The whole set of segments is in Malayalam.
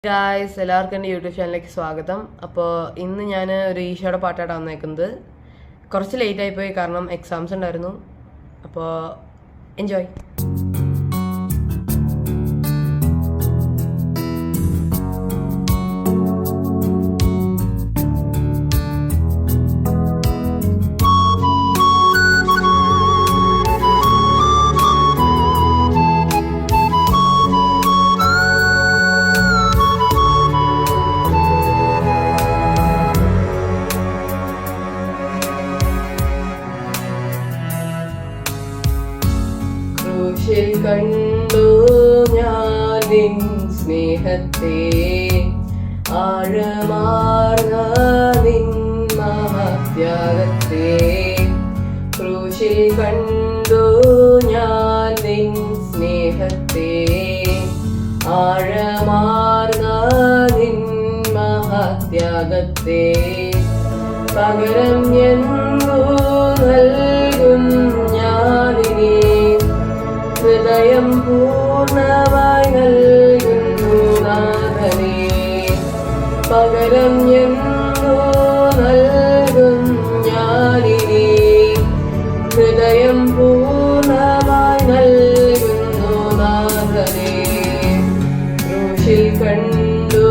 ഗായ്സ്, എല്ലാവർക്കും എൻ്റെ യൂട്യൂബ് ചാനലിലേക്ക് സ്വാഗതം. അപ്പോൾ ഇന്ന് ഞാൻ ഒരു ഈശോയുടെ പാട്ടായിട്ടാണ് വന്നേക്കുന്നത്. കുറച്ച് ലേറ്റായിപ്പോയി, കാരണം എക്സാംസ് ഉണ്ടായിരുന്നു. അപ്പോൾ എൻജോയ്. ക്രൂശിൽ കണ്ടു ഞാൻ നിൻ സ്നേഹത്തെ, ആഴമാർന്ന നിൻ മഹത്യാഗത്തെ. ക്രൂശിൽ കണ്ടു ഞാൻ നിൻ സ്നേഹത്തെ, ആഴമാർന്ന നിൻ മഹത്യാഗത്തെ. പകരം എന്തു നൽകും ഞാനിനി, ഹൃദയം പൂർണ്ണമായി നൽകുന്നു നാഥനേ. പകരം എന്തു നൽകും ഞാനിനി, ഹൃദയം പൂർണ്ണമായി നൽകുന്നു നാഥനേ. ക്രൂശിൽ കണ്ടു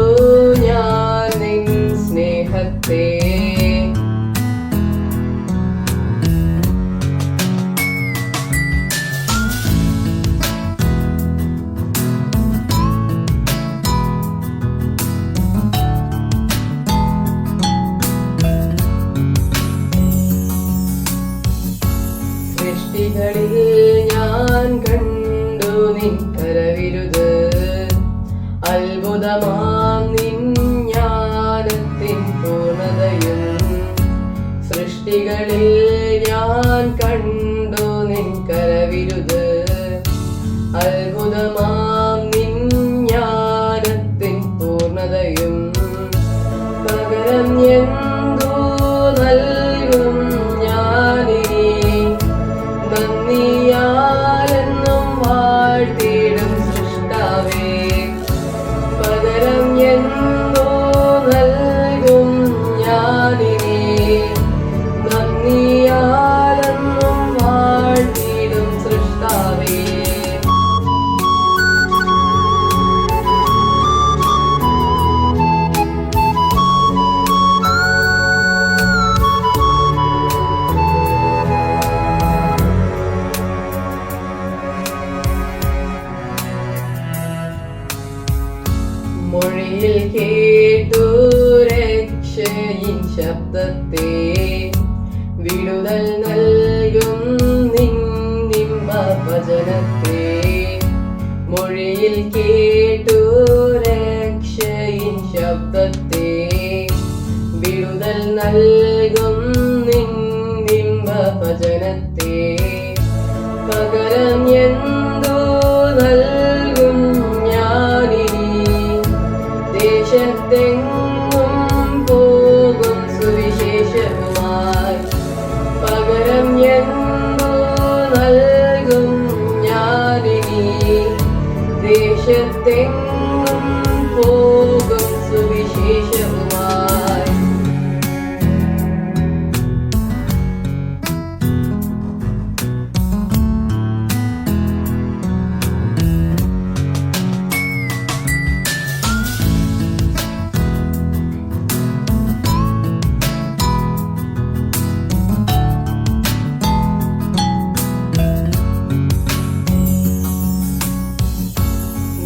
ഞാൻ നിൻ സ്നേഹത്തെ. സൃഷ്ടികളിൽ ഞാൻ കണ്ടു നിൻ കരവിരുത്, അത്ഭുതമാം നിൻ ജ്ഞാനത്തിൻ പൂർണ്ണതയും. സൃഷ്ടികളിൽ ഞാൻ കണ്ടു നിൻ കരവിരുത്, അത്ഭുതമാം നിൻ ജ്ഞാനത്തിൻ പൂർണ്ണതയും. പകരം എന്തു നൽകും ഞാനിനി, നന്ദിയാലെന്നും വാഴ്ത്തിടും സൃഷ്ടാവേ. പകരം എന്തു നൽകും ഞാനിനി, നന്ദിയാലെന്നും വാഴ്ത്തിടും സൃഷ്ടാവേ. മൊഴിയിൽ കേട്ടു രക്ഷയിൻ ശബ്ദത്തെ, വിടുതൽ നൽകും നിൻ വചനത്തെ. മൊഴിയിൽ കേട്ടു രക്ഷയിൻ ശബ്ദത്തെ, വിടുതൽ നൽകും നിൻ വചനത്തെ. പകരം എന്തു നൽകും ഞാനിനി, ദേശത്തെങ്ങും പോകും സുവിശേഷവുമായി. പകരം എന്തു നൽകും ഞാനിനി, ദേശത്തെങ്ങും പോകും സുവിശേഷവുമായി.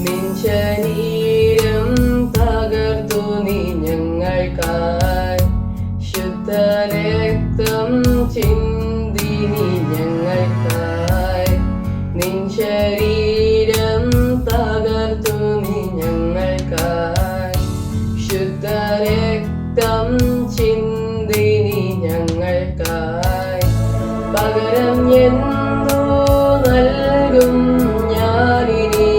നിൻ ശരീരം തകർത്തു നീ ഞങ്ങൾക്കായി, ശുദ്ധരക്തം ചിന്തി നീ ഞങ്ങൾക്കായി. നിൻ ശരീരം തകർത്തു നീ ഞങ്ങൾക്കായി, ശുദ്ധരക്തം ചിന്തി നീ ഞങ്ങൾക്കായി. പകരം എന്തു നൽകും ഞാനിനി,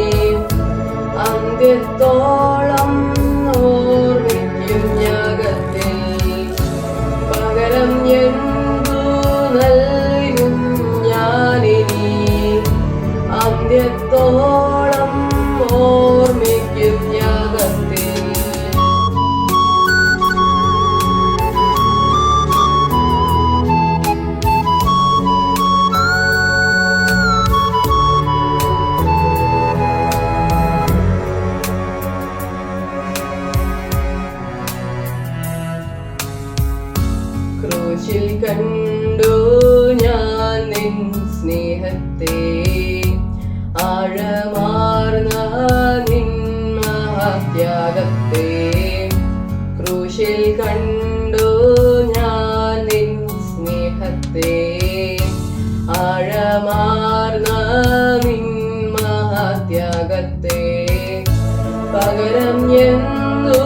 അന്ത്യത്തോളം ഓർമ്മിക്കും യാഗത്തിൽ. പകരം എന്തു നൽകും ഞാനിനി, അന്ത്യത്തോളം ഓർമ്മിക്കും യാഗത്തിൽ. മഹത്യാഗത്തെ ക്രൂശിൽ കണ്ടു ഞാൻ നിൻ സ്നേഹത്തെ ആഴമാർന്ന നിൻ മഹത്യാഗത്തെ പകരം എന്തു